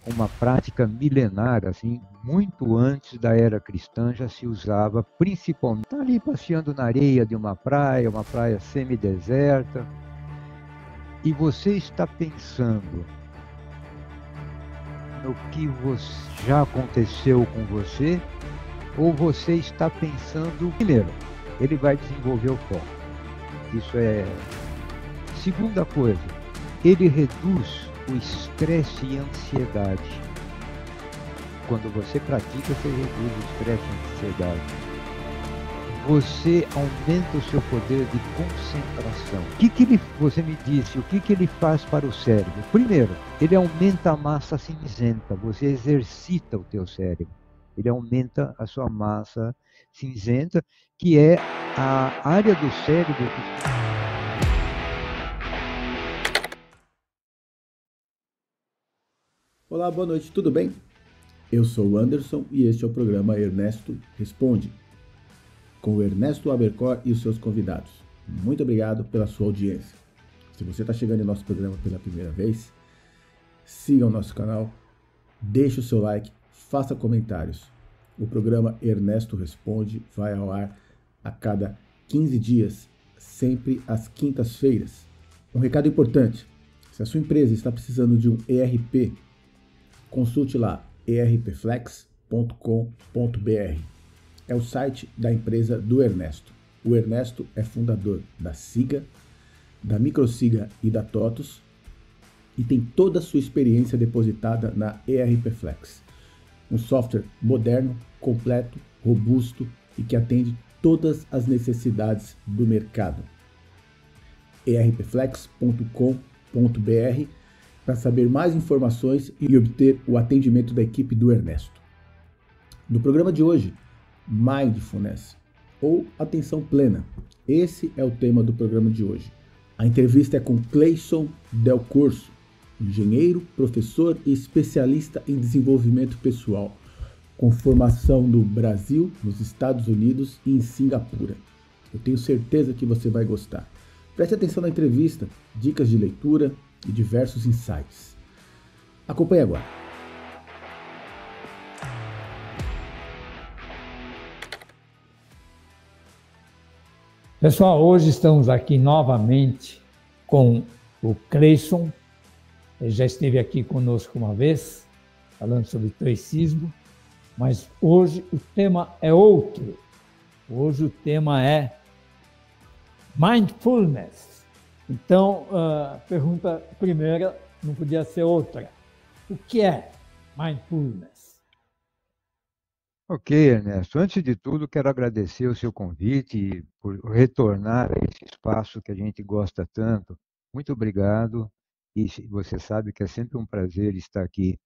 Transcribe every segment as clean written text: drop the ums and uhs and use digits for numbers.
uma prática milenar, assim, muito antes da era cristã já se usava, principalmente, tá ali passeando na areia de uma praia semideserta, e você está pensando no que já aconteceu com você, ou você está pensando, primeiro, ele vai desenvolver o foco. Isso é. Segunda coisa, ele reduz o estresse e a ansiedade. Quando você pratica, você reduz o estresse e a ansiedade. Você aumenta o seu poder de concentração. Você me disse, o que ele faz para o cérebro? Primeiro, ele aumenta a massa cinzenta, você exercita o teu cérebro. Ele aumenta a sua massa cinzenta, que é a área do cérebro que... Olá, boa noite, tudo bem? Eu sou o Anderson e este é o programa Ernesto Responde, com o Ernesto Abercor e os seus convidados. Muito obrigado pela sua audiência. Se você está chegando em nosso programa pela primeira vez, siga o nosso canal, deixe o seu like, faça comentários. O programa Ernesto Responde vai ao ar a cada 15 dias, sempre às quintas-feiras. Um recado importante: se a sua empresa está precisando de um ERP, consulte lá erpflex.com.br. É o site da empresa do Ernesto. O Ernesto é fundador da Siga, da Microsiga e da TOTUS e tem toda a sua experiência depositada na ERPflex. Um software moderno, completo, robusto e que atende todas as necessidades do mercado. erpflex.com.br para saber mais informações e obter o atendimento da equipe do Ernesto. No programa de hoje, Mindfulness, ou Atenção Plena. Esse é o tema do programa de hoje. A entrevista é com Cleison Del Corso, engenheiro, professor e especialista em desenvolvimento pessoal, com formação no Brasil, nos Estados Unidos e em Singapura. Eu tenho certeza que você vai gostar. Preste atenção na entrevista, dicas de leitura e diversos insights. Acompanhe agora. Pessoal, hoje estamos aqui novamente com o Cleison. Ele já esteve aqui conosco uma vez, falando sobre stoicismo, mas hoje o tema é outro. Hoje o tema é Mindfulness. Então, a pergunta primeira não podia ser outra. O que é Mindfulness? Ok, Ernesto. Antes de tudo, quero agradecer o seu convite por retornar a esse espaço que a gente gosta tanto. Muito obrigado. E você sabe que é sempre um prazer estar aqui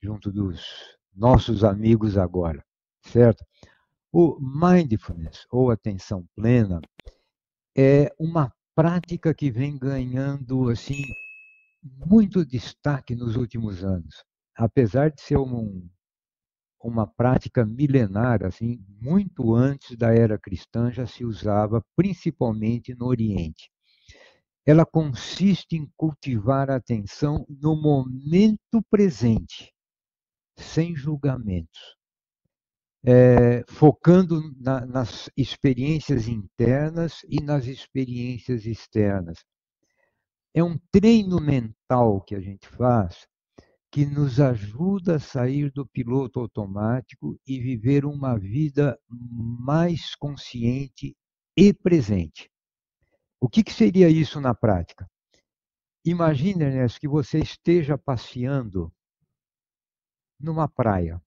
junto dos nossos amigos agora, certo? O mindfulness, ou atenção plena, é uma prática que vem ganhando assim muito destaque nos últimos anos. Apesar de ser uma prática milenar, assim, muito antes da era cristã já se usava, principalmente no Oriente. Ela consiste em cultivar a atenção no momento presente, sem julgamentos, focando nas experiências internas e nas experiências externas. É um treino mental que a gente faz que nos ajuda a sair do piloto automático e viver uma vida mais consciente e presente. O que seria isso na prática? Imagine, Ernesto, que você esteja passeando numa praia.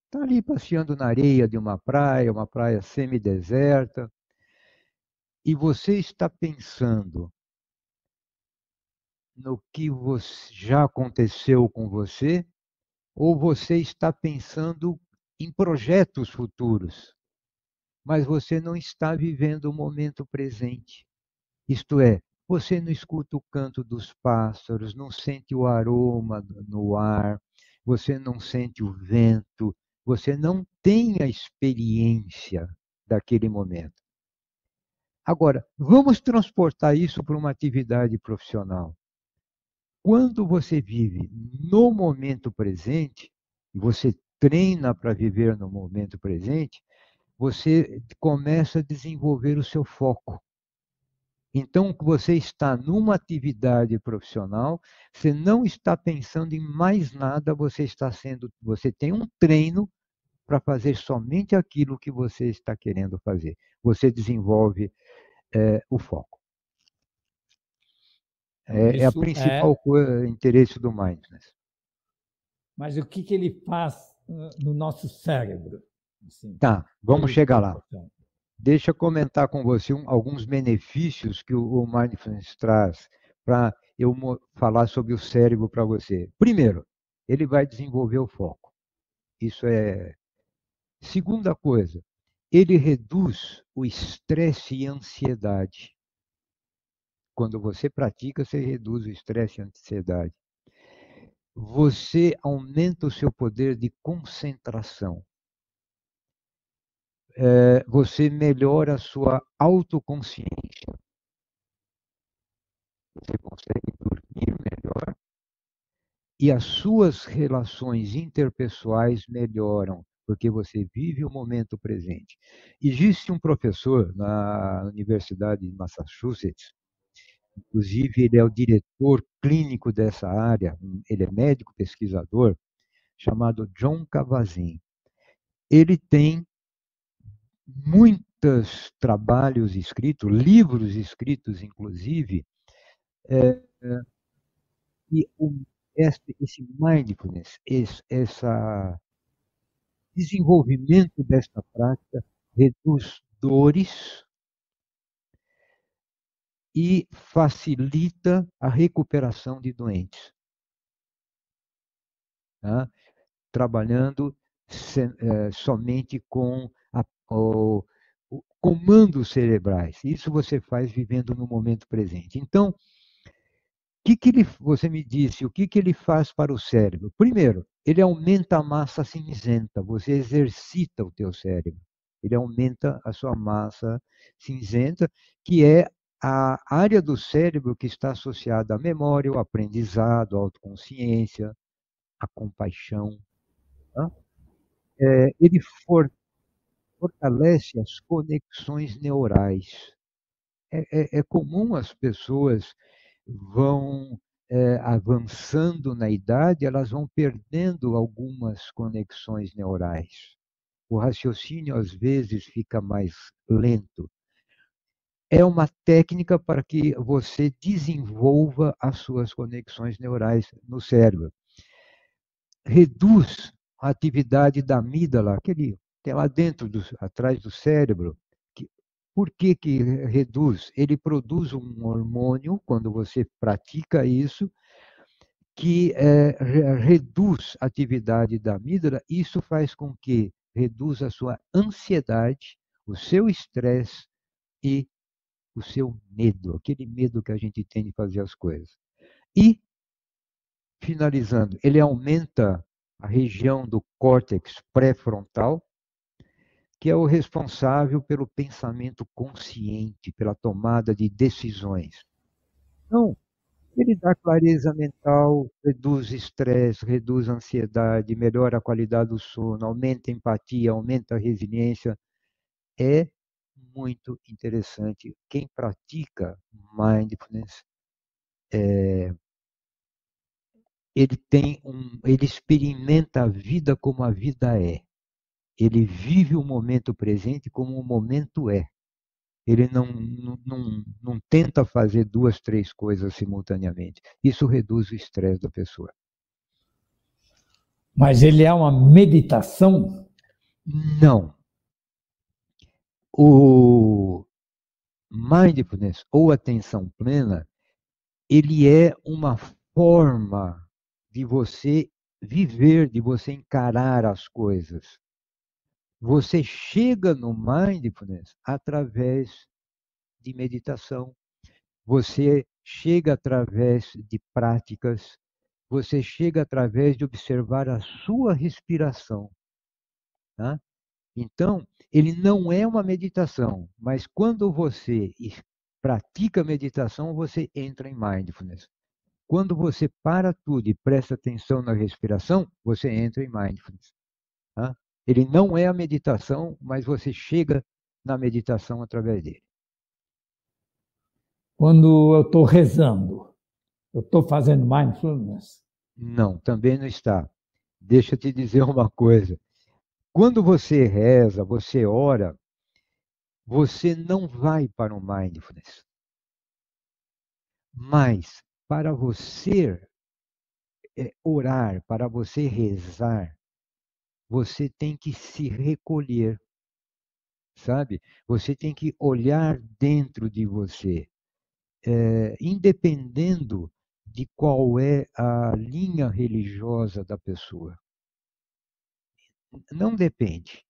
Está ali passeando na areia de uma praia semideserta, e você está pensando no que já aconteceu com você, ou você está pensando em projetos futuros, mas você não está vivendo o momento presente. Isto é, você não escuta o canto dos pássaros, não sente o aroma no ar, você não sente o vento, você não tem a experiência daquele momento. Agora, vamos transportar isso para uma atividade profissional. quando você vive no momento presente, você treina para viver no momento presente, você começa a desenvolver o seu foco. Então, você está numa atividade profissional, você não está pensando em mais nada, você tem um treino para fazer somente aquilo que você está querendo fazer. Você desenvolve o foco. É a Isso principal interesse do mindfulness. Mas o que ele faz no nosso cérebro? Assim, Tá, vamos chegar lá. importante. Deixa eu comentar com você alguns benefícios que o mindfulness traz para eu falar sobre o cérebro para você. Primeiro, ele vai desenvolver o foco. Isso é. Segunda coisa, ele reduz o estresse e a ansiedade. Quando você pratica, você reduz o estresse e a ansiedade. Você aumenta o seu poder de concentração. Você melhora a sua autoconsciência. Você consegue dormir melhor e as suas relações interpessoais melhoram, porque você vive o momento presente. Existe um professor na Universidade de Massachusetts, inclusive ele é o diretor clínico dessa área, ele é médico pesquisador, chamado John Kabat-Zinn. Ele tem muitos trabalhos escritos, livros escritos, inclusive, e esse mindfulness, esse desenvolvimento dessa prática reduz dores e facilita a recuperação de doentes. Tá? Trabalhando somente com comandos cerebrais. Isso você faz vivendo no momento presente. Então, você me disse, o que ele faz para o cérebro? Primeiro, ele aumenta a massa cinzenta, você exercita o teu cérebro. Ele aumenta a sua massa cinzenta, que é a área do cérebro que está associada à memória, ao aprendizado, à autoconsciência, à compaixão. Tá? Ele fortalece as conexões neurais. É comum as pessoas vão avançando na idade, elas vão perdendo algumas conexões neurais. O raciocínio, às vezes, fica mais lento. É uma técnica para que você desenvolva as suas conexões neurais no cérebro. Reduz a atividade da amígdala, aquele tem lá dentro, atrás do cérebro. Por que reduz? Ele produz um hormônio, quando você pratica isso, que reduz a atividade da amígdala. Isso faz com que reduza a sua ansiedade, o seu estresse e o seu medo, aquele medo que a gente tem de fazer as coisas. E, finalizando, ele aumenta a região do córtex pré-frontal, que é o responsável pelo pensamento consciente, pela tomada de decisões. Então, ele dá clareza mental, reduz estresse, reduz ansiedade, melhora a qualidade do sono, aumenta a empatia, aumenta a resiliência. É muito interessante. Quem pratica mindfulness, ele experimenta a vida como a vida é. Ele vive o momento presente como o momento é. Ele não tenta fazer 2, 3 coisas simultaneamente. Isso reduz o estresse da pessoa. Mas ele é uma meditação? Não. O mindfulness ou atenção plena, ele é uma forma de você viver, de você encarar as coisas. Você chega no mindfulness através de meditação. Você chega através de práticas. Você chega através de observar a sua respiração. Tá? Então, ele não é uma meditação, mas quando você pratica meditação, você entra em mindfulness. Quando você para tudo e presta atenção na respiração, você entra em mindfulness. Tá? Ele não é a meditação, mas você chega na meditação através dele. Quando eu estou rezando, eu estou fazendo mindfulness? Não, também não está. Deixa eu te dizer uma coisa. Quando você reza, você ora, você não vai para o mindfulness. Mas para você orar, para você rezar, você tem que se recolher, sabe? Você tem que olhar dentro de você, independendo de qual é a linha religiosa da pessoa. Não depende.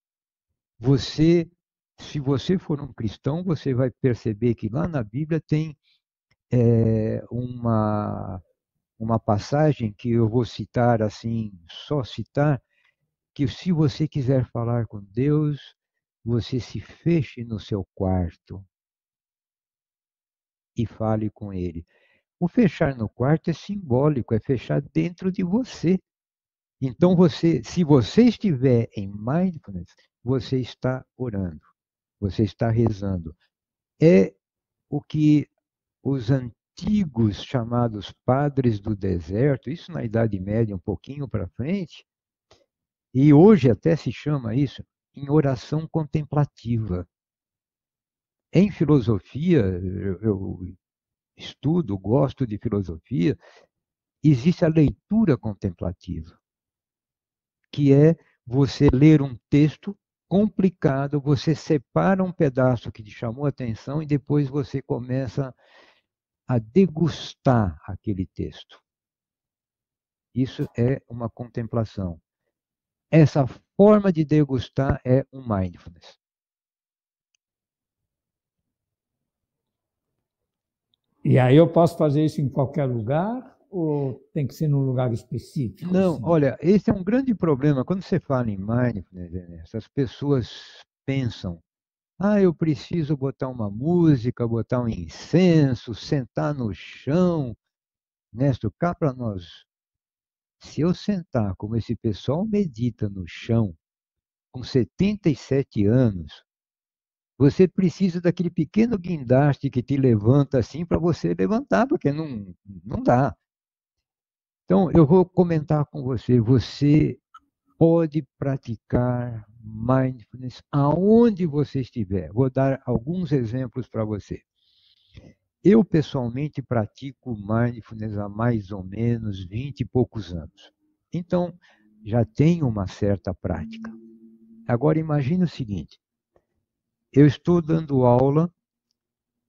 Você, se você for um cristão, você vai perceber que lá na Bíblia tem uma passagem que eu vou citar assim, só citar, que se você quiser falar com Deus, você se feche no seu quarto e fale com Ele. O fechar no quarto é simbólico, é fechar dentro de você. Então, se você estiver em mindfulness, você está orando, você está rezando. É o que os antigos chamados padres do deserto, isso na Idade Média, um pouquinho para frente, e hoje até se chama isso em oração contemplativa. Em filosofia, eu estudo, gosto de filosofia, existe a leitura contemplativa, que é você ler um texto complicado, você separa um pedaço que te chamou a atenção e depois você começa a degustar aquele texto. Isso é uma contemplação. Essa forma de degustar é um mindfulness. E aí eu posso fazer isso em qualquer lugar ou tem que ser num lugar específico? Não, Assim? olha, esse é um grande problema. Quando você fala em mindfulness, as pessoas pensam, eu preciso botar uma música, botar um incenso, sentar no chão. Néstor, cá para nós. Se eu sentar como esse pessoal medita no chão, com 77 anos, você precisa daquele pequeno guindaste que te levanta assim para você levantar, porque não dá. Então, eu vou comentar com você. Você pode praticar mindfulness aonde você estiver. Vou dar alguns exemplos para você. Eu, pessoalmente, pratico mindfulness há mais ou menos 20 e poucos anos. Então, já tenho uma certa prática. Agora, imagine o seguinte. Eu estou dando aula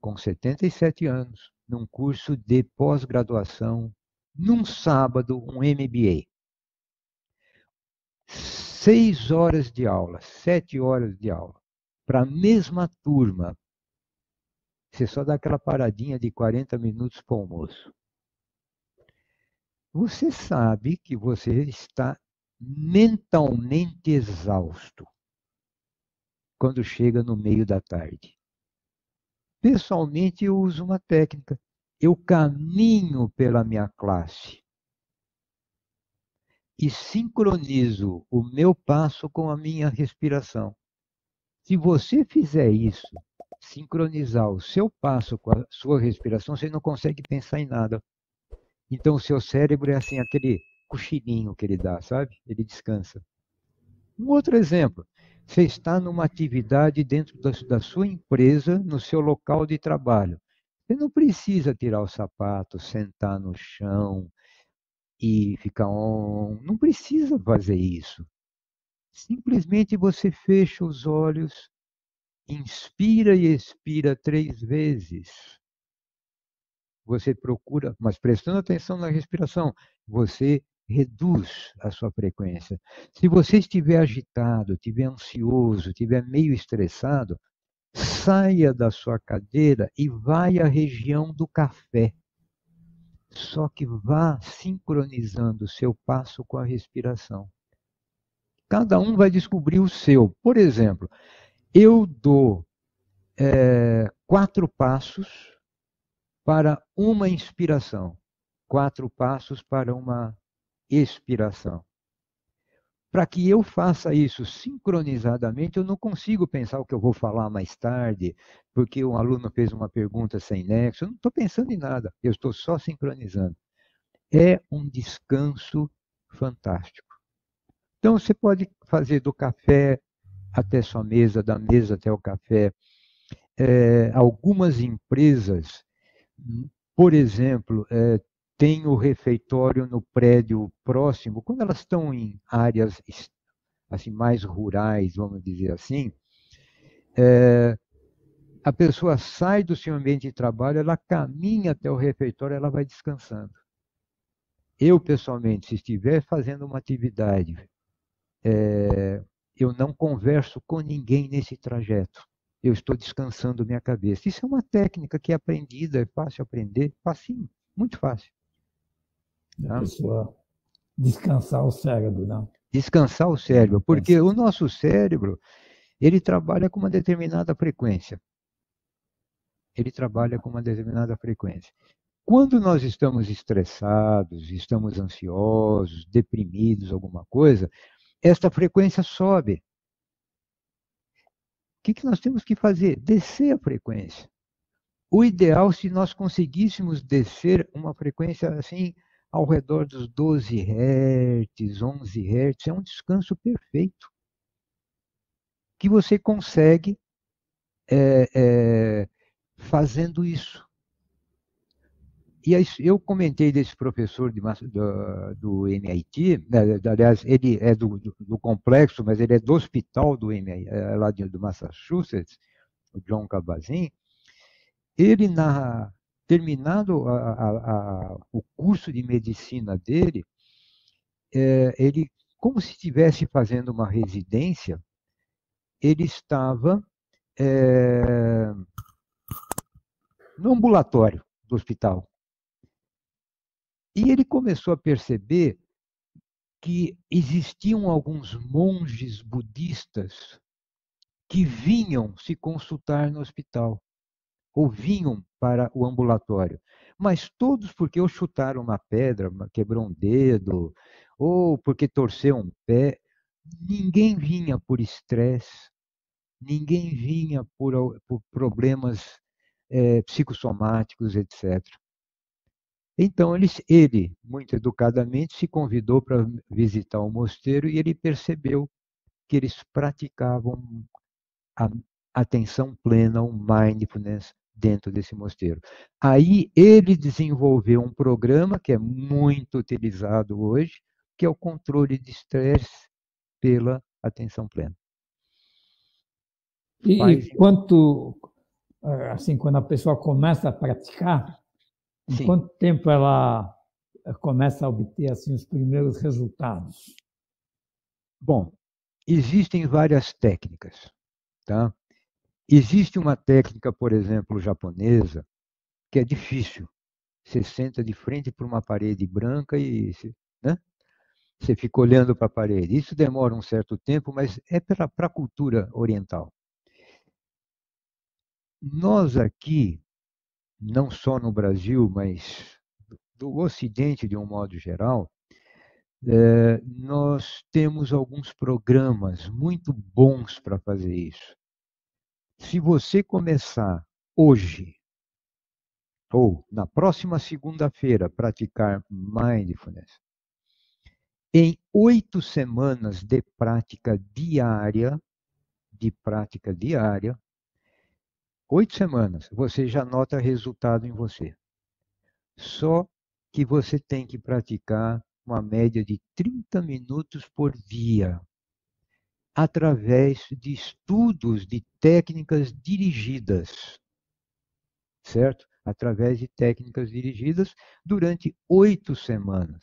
com 77 anos, num curso de pós-graduação, num sábado, um MBA. 6 horas de aula, 7 horas de aula, para a mesma turma. Você só dá aquela paradinha de 40 minutos para o almoço. Você sabe que você está mentalmente exausto quando chega no meio da tarde. Pessoalmente, eu uso uma técnica. Eu caminho pela minha classe e sincronizo o meu passo com a minha respiração. Se você fizer isso, sincronizar o seu passo com a sua respiração, você não consegue pensar em nada. Então, o seu cérebro é assim, aquele cochilinho que ele dá, sabe? Ele descansa. Um outro exemplo, você está numa atividade dentro da sua empresa, no seu local de trabalho. Você não precisa tirar o sapato, sentar no chão e ficar on. Não precisa fazer isso. Simplesmente você fecha os olhos, inspira e expira 3 vezes. Você procura, mas prestando atenção na respiração, você reduz a sua frequência. Se você estiver agitado, estiver ansioso, estiver meio estressado, saia da sua cadeira e vai à região do café. Só que vá sincronizando o seu passo com a respiração. Cada um vai descobrir o seu. Por exemplo, eu dou 4 passos para uma inspiração. 4 passos para uma expiração. Para que eu faça isso sincronizadamente, eu não consigo pensar o que eu vou falar mais tarde, porque um aluno fez uma pergunta sem nexo. Eu não estou pensando em nada, eu estou só sincronizando. É um descanso fantástico. Então, você pode fazer do café até sua mesa, da mesa até o café. Algumas empresas, por exemplo, têm o refeitório no prédio próximo, quando elas estão em áreas assim, mais rurais, vamos dizer assim, a pessoa sai do seu ambiente de trabalho, ela caminha até o refeitório, ela vai descansando. Eu, pessoalmente, se estiver fazendo uma atividade, eu não converso com ninguém nesse trajeto. Eu estou descansando minha cabeça. Isso é uma técnica que é aprendida, é fácil aprender, facinho, muito fácil. A Tá? pessoa descansar o cérebro, não? Descansar o cérebro, porque o nosso cérebro, ele trabalha com uma determinada frequência. Ele trabalha com uma determinada frequência. Quando nós estamos estressados, estamos ansiosos, deprimidos, alguma coisa, esta frequência sobe. O que nós temos que fazer? Descer a frequência. O ideal, se nós conseguíssemos descer uma frequência assim, ao redor dos 12 Hz, 11 Hz, é um descanso perfeito. Que você consegue fazendo isso. E eu comentei desse professor do MIT, né, aliás, ele é do complexo, mas ele é do hospital do MIT, lá do Massachusetts, o John Kabat-Zinn. Ele, terminado o curso de medicina dele, ele, como se estivesse fazendo uma residência, ele estava no ambulatório do hospital. E ele começou a perceber que existiam alguns monges budistas que vinham se consultar no hospital, ou vinham para o ambulatório. Mas todos porque ou chutaram uma pedra, quebrou um dedo, ou porque torceu um pé. Ninguém vinha por estresse, ninguém vinha por problemas psicossomáticos, etc. Então, ele, muito educadamente, se convidou para visitar o mosteiro e ele percebeu que eles praticavam a atenção plena, o mindfulness, dentro desse mosteiro. Aí ele desenvolveu um programa que é muito utilizado hoje, que é o controle de estresse pela atenção plena. E quanto, assim, quando a pessoa começa a praticar, em quanto tempo ela começa a obter assim os primeiros resultados? Bom, existem várias técnicas, tá? Existe uma técnica, por exemplo, japonesa, que é difícil. Você senta de frente para uma parede branca e, né? Você fica olhando para a parede. Isso demora um certo tempo, mas é para a cultura oriental. Nós aqui, não só no Brasil, mas do Ocidente de um modo geral, nós temos alguns programas muito bons para fazer isso. Se você começar hoje, ou na próxima segunda-feira, praticar mindfulness, em 8 semanas de prática diária, 8 semanas, você já nota resultado em você. Só que você tem que praticar uma média de 30 minutos por dia, através de estudos de técnicas dirigidas, certo? Através de técnicas dirigidas durante 8 semanas.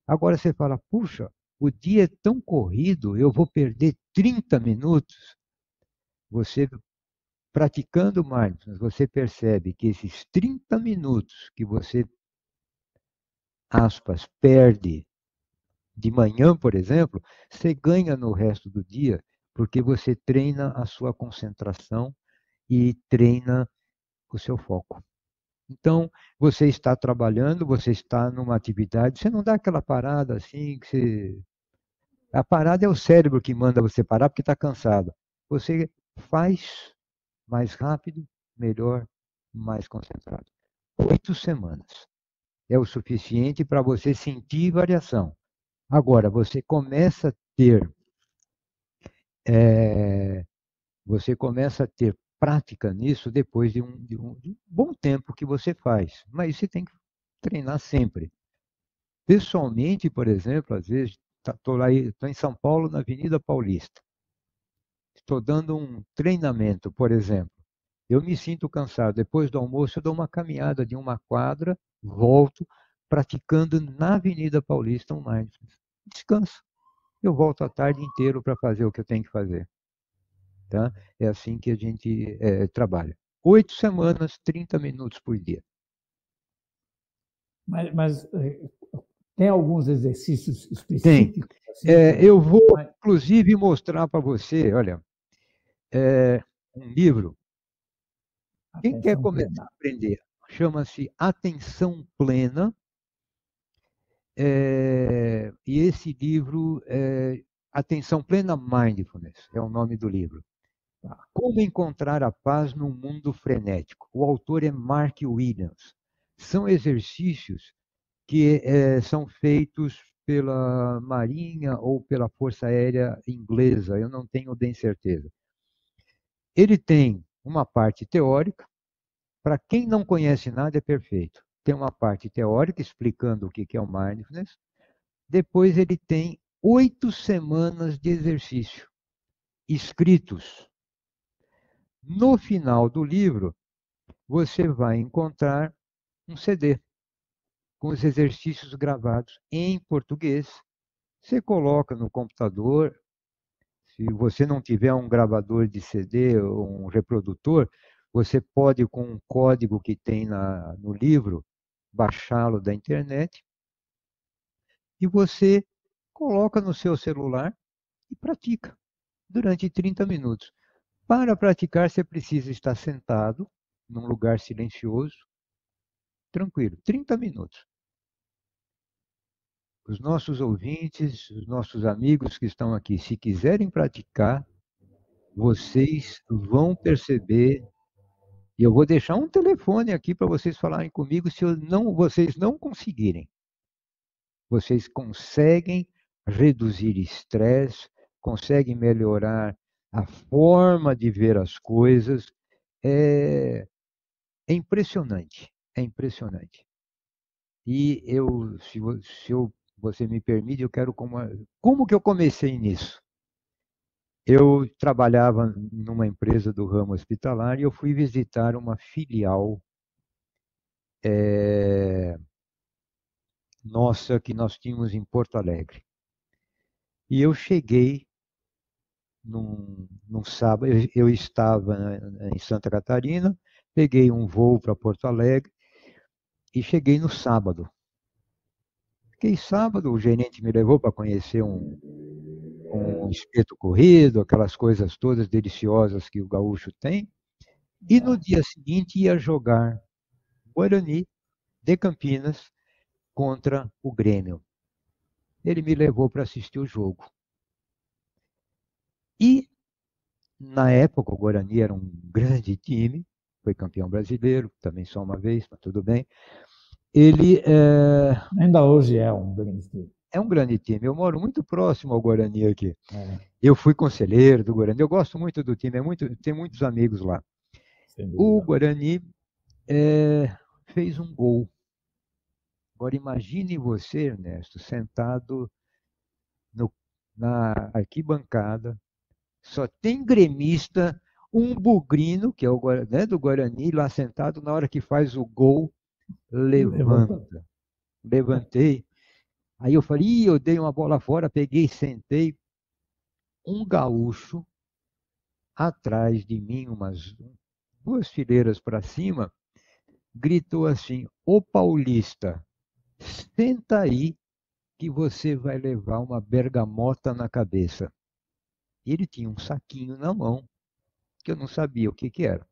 Agora você fala, puxa, o dia é tão corrido, eu vou perder 30 minutos. Você, praticando mindfulness, você percebe que esses 30 minutos que você, aspas, perde de manhã, por exemplo, você ganha no resto do dia, porque você treina a sua concentração e treina o seu foco. Então, você está trabalhando, você está numa atividade, você não dá aquela parada assim que você. A parada é o cérebro que manda você parar porque está cansado. Você faz mais rápido, melhor, mais concentrado. 8 semanas é o suficiente para você sentir variação. Agora, eh, você começa a ter prática nisso depois de um bom tempo que você faz. Mas você tem que treinar sempre. Pessoalmente, por exemplo, às vezes, estou em São Paulo, na Avenida Paulista. Estou dando um treinamento, por exemplo. Eu me sinto cansado. Depois do almoço, eu dou uma caminhada de uma quadra, volto, praticando na Avenida Paulista um mindfulness. Descanso. Eu volto a tarde inteira para fazer o que eu tenho que fazer. Tá? É assim que a gente trabalha. 8 semanas, 30 minutos por dia. Mas tem alguns exercícios Tem. específicos? Assim, Eu vou, inclusive, mostrar para você, olha, um livro. Quem quer atenção começar plena. a aprender? Chama-se Atenção Plena. E esse livro é Atenção Plena Mindfulness, é o nome do livro. Como encontrar a paz num mundo frenético. O autor é Mark Williams. São exercícios que são feitos pela Marinha ou pela Força Aérea Inglesa, eu não tenho bem certeza. Ele tem uma parte teórica, para quem não conhece nada é perfeito. Tem uma parte teórica explicando o que é o mindfulness. Depois ele tem 8 semanas de exercício escritos. No final do livro, você vai encontrar um CD com os exercícios gravados em português. Você coloca no computador. Se você não tiver um gravador de CD ou um reprodutor, você pode, com um código que tem no livro, baixá-lo da internet e você coloca no seu celular e pratica durante 30 minutos. Para praticar, você precisa estar sentado num lugar silencioso, tranquilo, 30 minutos. Os nossos ouvintes, os nossos amigos que estão aqui, se quiserem praticar, vocês vão perceber. E eu vou deixar um telefone aqui para vocês falarem comigo se vocês não conseguirem. Vocês conseguem reduzir estresse, conseguem melhorar a forma de ver as coisas. É, é impressionante, é impressionante. E você me permite, eu quero como que eu comecei nisso? Eu trabalhava numa empresa do ramo hospitalar e eu fui visitar uma filial nossa que nós tínhamos em Porto Alegre. E eu cheguei num sábado, eu estava em Santa Catarina, peguei um voo para Porto Alegre e cheguei no sábado. Fiquei sábado, o gerente me levou para conhecer um espeto corrido, aquelas coisas todas deliciosas que o gaúcho tem. E no dia seguinte ia jogar Guarani de Campinas contra o Grêmio. Ele me levou para assistir o jogo. E, na época, o Guarani era um grande time, foi campeão brasileiro, também só uma vez, mas tudo bem. Ele Ainda hoje é um grande time. é um grande time. Eu moro muito próximo ao Guarani aqui. Eu fui conselheiro do Guarani, eu gosto muito do time, tenho muitos amigos lá. O Guarani fez um gol. Agora imagine você, Ernesto, sentado na arquibancada, só tem gremista, um bugrino, que é o do Guarani, lá sentado, na hora que faz o gol, levanta. Levantei. Aí eu falei, eu dei uma bola fora, peguei, sentei. Um gaúcho atrás de mim, umas 2 fileiras para cima, gritou assim: Ô Paulista, senta aí que você vai levar uma bergamota na cabeça. Ele tinha um saquinho na mão, que eu não sabia o que era.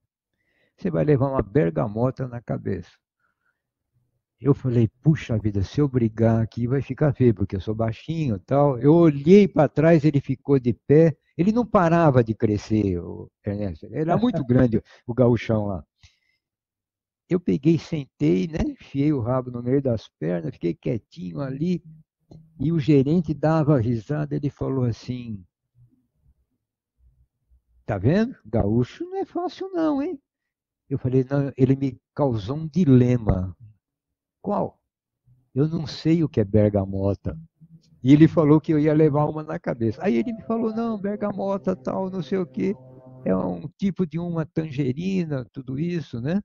Você vai levar uma bergamota na cabeça. Eu falei, puxa vida, se eu brigar aqui vai ficar feio, porque eu sou baixinho e tal. Eu olhei para trás, ele ficou de pé. Ele não parava de crescer, o Ernesto. Era muito grande o gauchão lá. Eu peguei, sentei, né? Enfiei o rabo no meio das pernas, fiquei quietinho ali. E o gerente dava risada, ele falou assim: tá vendo? Gaúcho não é fácil, não, hein? Eu falei, não, ele me causou um dilema. Qual? Eu não sei o que é bergamota. E ele falou que eu ia levar uma na cabeça. Aí ele me falou, não, bergamota, tal, não sei o quê. É um tipo de uma tangerina, tudo isso, né?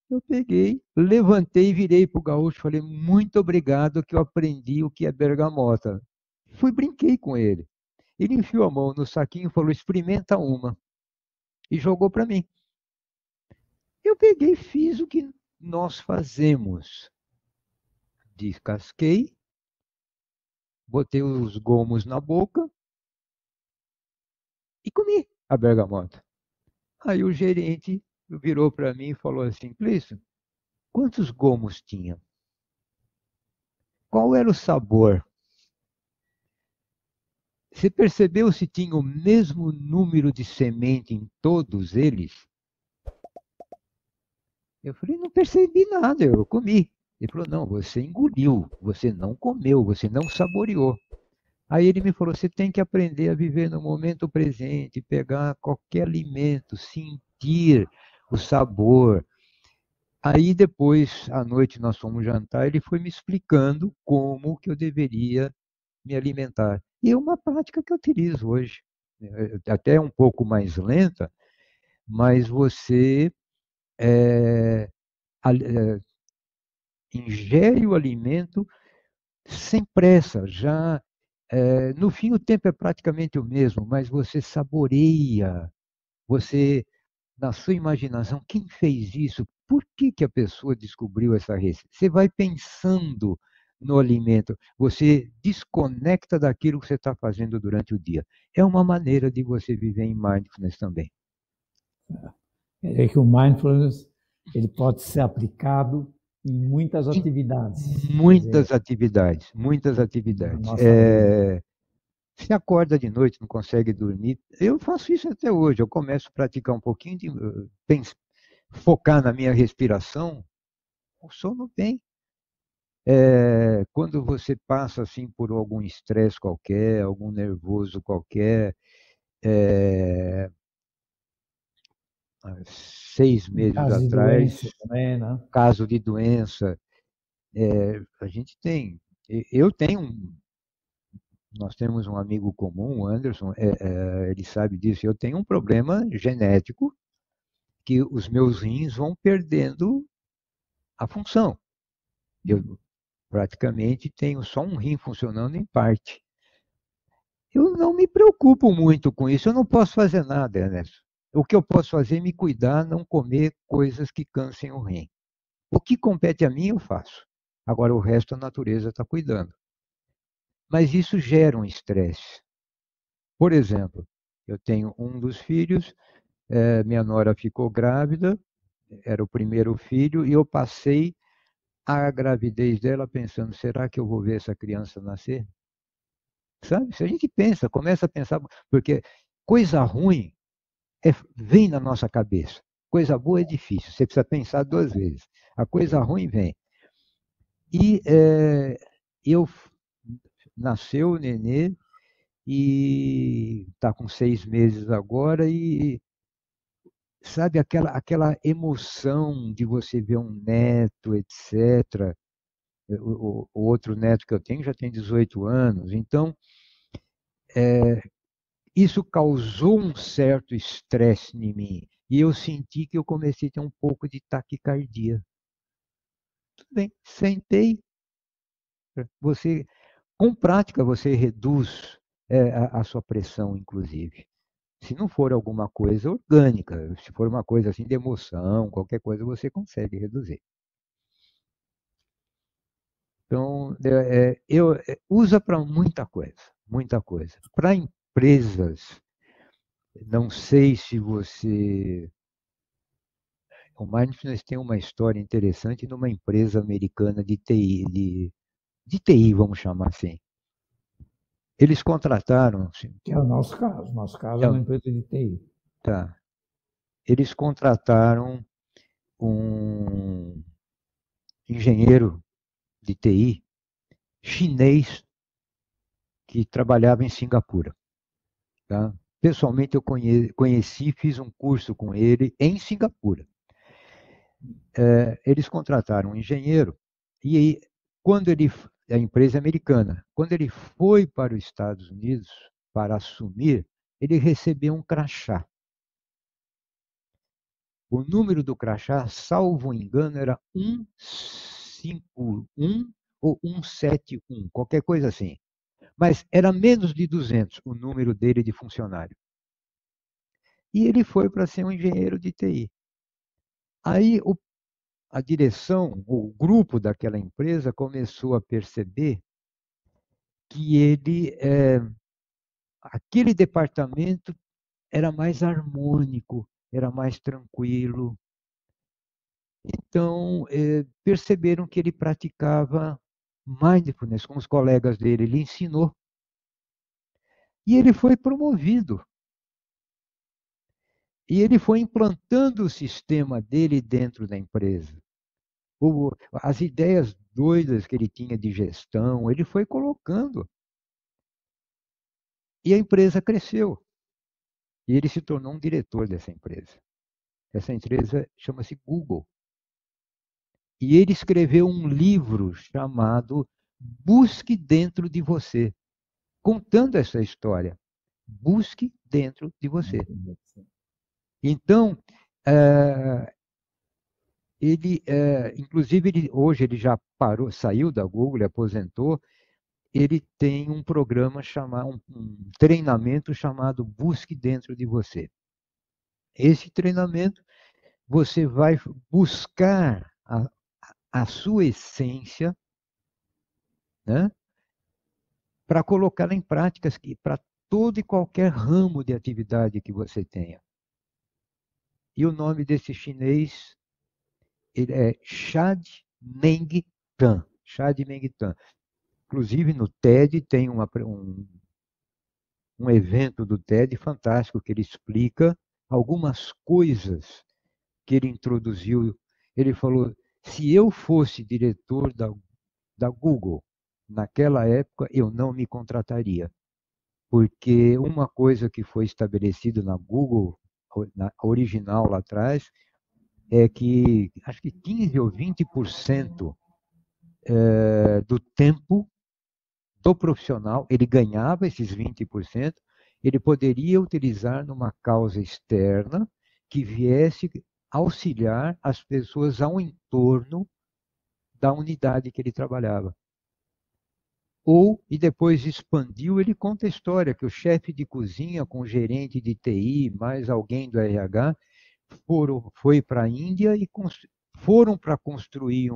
Eu peguei, levantei e virei para o gaúcho, falei, muito obrigado que eu aprendi o que é bergamota. Fui, brinquei com ele. Ele enfiou a mão no saquinho e falou, experimenta uma. E jogou para mim. Eu peguei e fiz o que nós fazemos. Descasquei, botei os gomos na boca e comi a bergamota. Aí o gerente virou para mim e falou assim, Cleison, quantos gomos tinha? Qual era o sabor? Você percebeu se tinha o mesmo número de semente em todos eles? Eu falei, não percebi nada, eu comi. Ele falou, não, você engoliu, você não comeu, você não saboreou. Aí ele me falou, você tem que aprender a viver no momento presente, pegar qualquer alimento, sentir o sabor. Aí depois, à noite, nós fomos jantar, ele foi me explicando como que eu deveria me alimentar. E é uma prática que eu utilizo hoje. Até um pouco mais lenta, mas você é, ingere o alimento sem pressa, já no fim o tempo é praticamente o mesmo, mas você saboreia, você, na sua imaginação, quem fez isso? Por que, que a pessoa descobriu essa receita? Você vai pensando no alimento, você desconecta daquilo que você está fazendo durante o dia. É uma maneira de você viver em mindfulness também. Quer dizer que o mindfulness ele pode ser aplicado em muitas atividades. Muitas Dizer, atividades, muitas na atividades. nossa vida. Você acorda de noite, não consegue dormir. Eu faço isso até hoje. Eu começo a praticar um pouquinho de focar na minha respiração. O sono vem. Quando você passa assim por algum estresse qualquer, algum nervoso qualquer, há 6 meses Caso de atrás, doença também, né? caso de doença, a gente tem. Eu tenho nós temos um amigo comum, o Anderson, ele sabe disso. Eu tenho um problema genético que os meus rins vão perdendo a função. Eu praticamente tenho só um rim funcionando em parte. Eu não me preocupo muito com isso, eu não posso fazer nada, Ernesto. O que eu posso fazer é me cuidar, não comer coisas que cansem o rim. O que compete a mim, eu faço. Agora, o resto a natureza está cuidando. Mas isso gera um estresse. Por exemplo, eu tenho um dos filhos, minha nora ficou grávida, era o primeiro filho, e eu passei a gravidez dela pensando, será que eu vou ver essa criança nascer? Sabe? Se a gente pensa, começa a pensar, porque coisa ruim vem na nossa cabeça. Coisa boa é difícil, você precisa pensar 2 vezes. A coisa ruim vem. E eu nasceu o nenê e está com 6 meses agora e sabe aquela emoção de você ver um neto, etc. O outro neto que eu tenho já tem 18 anos, então isso causou um certo estresse em mim e eu senti que eu comecei a ter um pouco de taquicardia. Tudo bem, sentei, você com prática você reduz a sua pressão, inclusive. Se não for alguma coisa orgânica, se for uma coisa assim de emoção, qualquer coisa você consegue reduzir. Então, usa para muita coisa, muita coisa. Para empresas, não sei se você. O Mindfulness tem uma história interessante numa empresa americana de TI, de TI, vamos chamar assim. Eles contrataram, Que é o nosso caso. Nosso caso é é, uma empresa de TI. tá, eles contrataram um engenheiro de TI chinês que trabalhava em Singapura. Tá? Pessoalmente eu conheci, fiz um curso com ele em Singapura. Eles contrataram um engenheiro e aí, quando ele, a empresa americana, quando ele foi para os Estados Unidos para assumir, ele recebeu um crachá. O número do crachá, salvo engano, era 151 ou 171, qualquer coisa assim. Mas era menos de 200 o número dele de funcionário. E ele foi para ser um engenheiro de TI. Aí a direção, o grupo daquela empresa começou a perceber que aquele departamento era mais harmônico, era mais tranquilo. Então, perceberam que ele praticava mindfulness com os colegas dele, ele ensinou. E ele foi promovido. E ele foi implantando o sistema dele dentro da empresa. As ideias doidas que ele tinha de gestão, ele foi colocando. E a empresa cresceu. E ele se tornou um diretor dessa empresa. Essa empresa chama-se Google. E ele escreveu um livro chamado Busque Dentro de Você, contando essa história. Busque dentro de você. Então, inclusive, hoje ele já parou, saiu da Google, ele aposentou. Ele tem um programa chamado, um treinamento chamado Busque Dentro de Você. Esse treinamento, você vai buscar a sua essência, né, para colocá-la em práticas para todo e qualquer ramo de atividade que você tenha. E o nome desse chinês ele é Chad Meng Tan. Chad Meng Tan. Inclusive, no TED tem um evento do TED fantástico que ele explica algumas coisas que ele introduziu. Ele falou: se eu fosse diretor da Google naquela época, eu não me contrataria. Porque uma coisa que foi estabelecida na Google, na original lá atrás, é que acho que 15 ou 20% do tempo do profissional, ele ganhava esses 20%, ele poderia utilizar numa causa externa que viesse auxiliar as pessoas ao entorno da unidade que ele trabalhava. E depois expandiu, ele conta a história que o chefe de cozinha com o gerente de TI, mais alguém do RH, foi para a Índia e foram para construir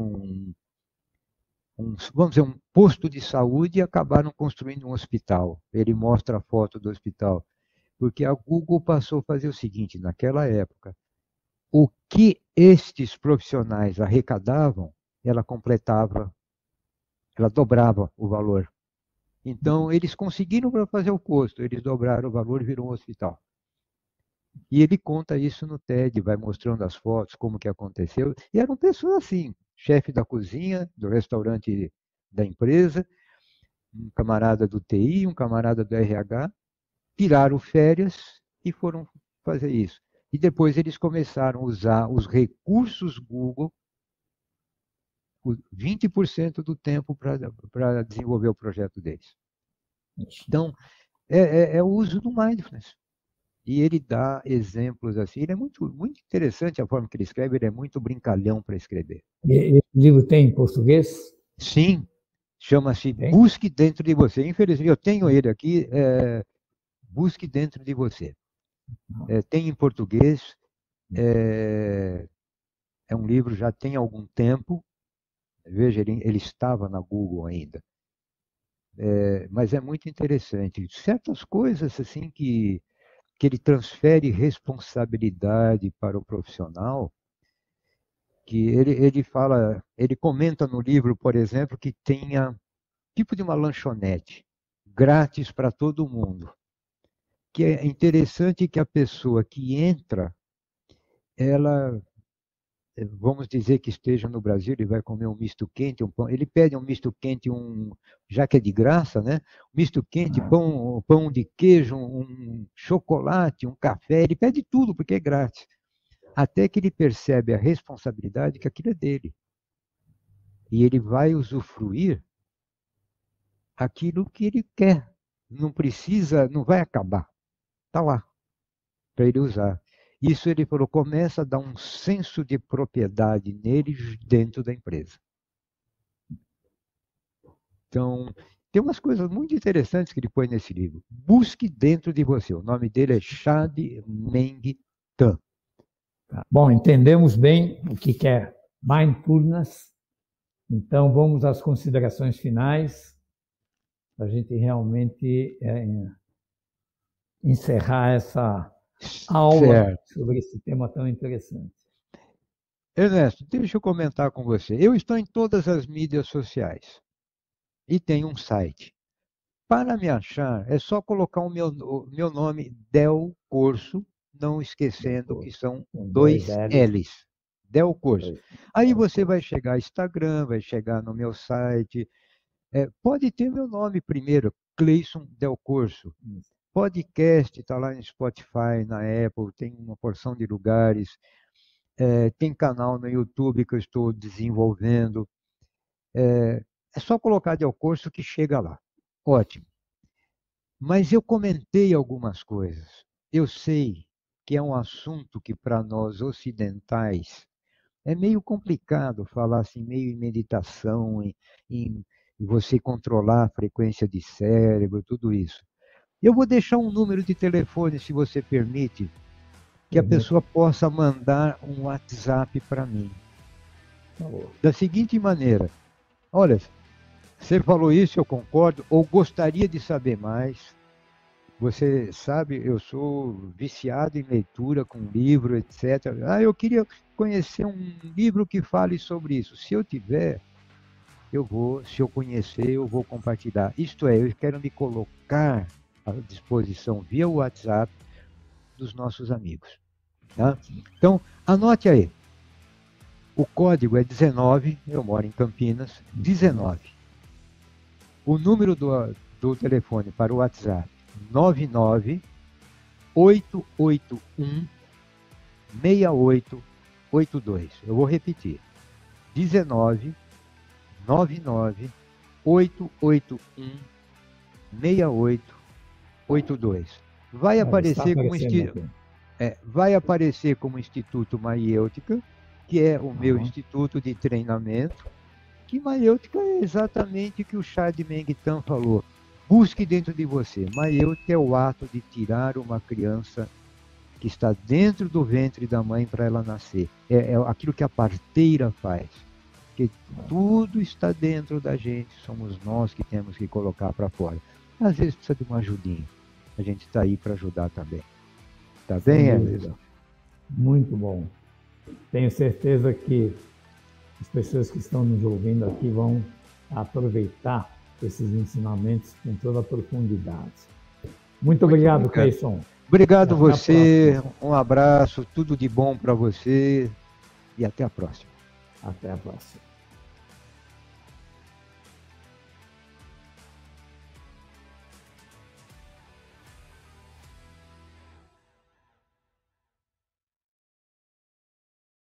vamos dizer, um posto de saúde e acabaram construindo um hospital. Ele mostra a foto do hospital. Porque a Google passou a fazer o seguinte, naquela época, o que estes profissionais arrecadavam, ela completava, ela dobrava o valor. Então, eles conseguiram para fazer o posto, eles dobraram o valor e virou um hospital. E ele conta isso no TED, vai mostrando as fotos, como que aconteceu. E eram pessoas assim, chefe da cozinha, do restaurante da empresa, um camarada do TI, um camarada do RH, tiraram férias e foram fazer isso. E depois eles começaram a usar os recursos Google 20% do tempo para desenvolver o projeto deles. Então, é o uso do mindfulness. E ele dá exemplos assim. Ele é muito, muito interessante a forma que ele escreve, ele é muito brincalhão para escrever. Esse livro tem em português? Sim, chama-se Busque Dentro de Você. Infelizmente, eu tenho ele aqui, Busque Dentro de Você. Tem em português, é um livro já tem algum tempo. Veja, ele estava na Google ainda. Mas é muito interessante. Certas coisas assim que ele transfere responsabilidade para o profissional, que ele comenta no livro, por exemplo, que tenha tipo de uma lanchonete grátis para todo mundo. Que é interessante que a pessoa que entra, ela, vamos dizer que esteja no Brasil, ele vai comer um misto quente, um pão, ele pede um misto quente, já que é de graça, né? Misto quente, pão de queijo, um chocolate, um café, ele pede tudo porque é grátis. Até que ele percebe a responsabilidade que aquilo é dele. E ele vai usufruir aquilo que ele quer. Não precisa, não vai acabar. Está lá, para ele usar. Isso, ele falou, começa a dar um senso de propriedade nele dentro da empresa. Então, tem umas coisas muito interessantes que ele põe nesse livro. Busque dentro de você. O nome dele é Chad Meng Tan. Bom, entendemos bem o que é mindfulness. Então, vamos às considerações finais, para a gente realmente encerrar essa aula sobre esse tema tão interessante. Ernesto, deixa eu comentar com você. Eu estou em todas as mídias sociais e tenho um site. Para me achar, é só colocar o meu nome, Del Corso, não esquecendo que são 2 L's. Del Corso. Aí você vai chegar ao Instagram, vai chegar no meu site. Pode ter meu nome primeiro, Cleison Del Corso. Podcast está lá no Spotify, na Apple, tem uma porção de lugares. Tem canal no YouTube que eu estou desenvolvendo. É só colocar Del Corso que chega lá. Ótimo. Mas eu comentei algumas coisas. Eu sei que é um assunto que para nós ocidentais é meio complicado falar assim, meio em meditação, em você controlar a frequência de cérebro, tudo isso. Eu vou deixar um número de telefone, se você permite, que a pessoa possa mandar um WhatsApp para mim. Da seguinte maneira: olha, você falou isso, eu concordo, ou gostaria de saber mais. Você sabe, eu sou viciado em leitura, com livro, etc. Eu queria conhecer um livro que fale sobre isso. Se eu tiver, se eu conhecer, eu vou compartilhar. Isto é, eu quero me colocar à disposição via WhatsApp dos nossos amigos. Tá? Então, anote aí. O código é 19, eu moro em Campinas, 19. O número do telefone para o WhatsApp, 99-881-6882. Eu vou repetir. 19-99881-6882. Vai aparecer como Instituto Maiêutica, que é o meu instituto de treinamento, que Maiêutica é exatamente o que o Chad Meng Tan falou. Busque dentro de você. Maiêutica é o ato de tirar uma criança que está dentro do ventre da mãe para ela nascer. É aquilo que a parteira faz. Porque tudo está dentro da gente, somos nós que temos que colocar para fora. Às vezes precisa de uma ajudinha. A gente está aí para ajudar também. Tá bem, Ernesto? Muito bom. Tenho certeza que as pessoas que estão nos ouvindo aqui vão aproveitar esses ensinamentos com toda a profundidade. Muito obrigado, Cleison. Obrigado a você, um abraço, tudo de bom para você e até a próxima. Até a próxima.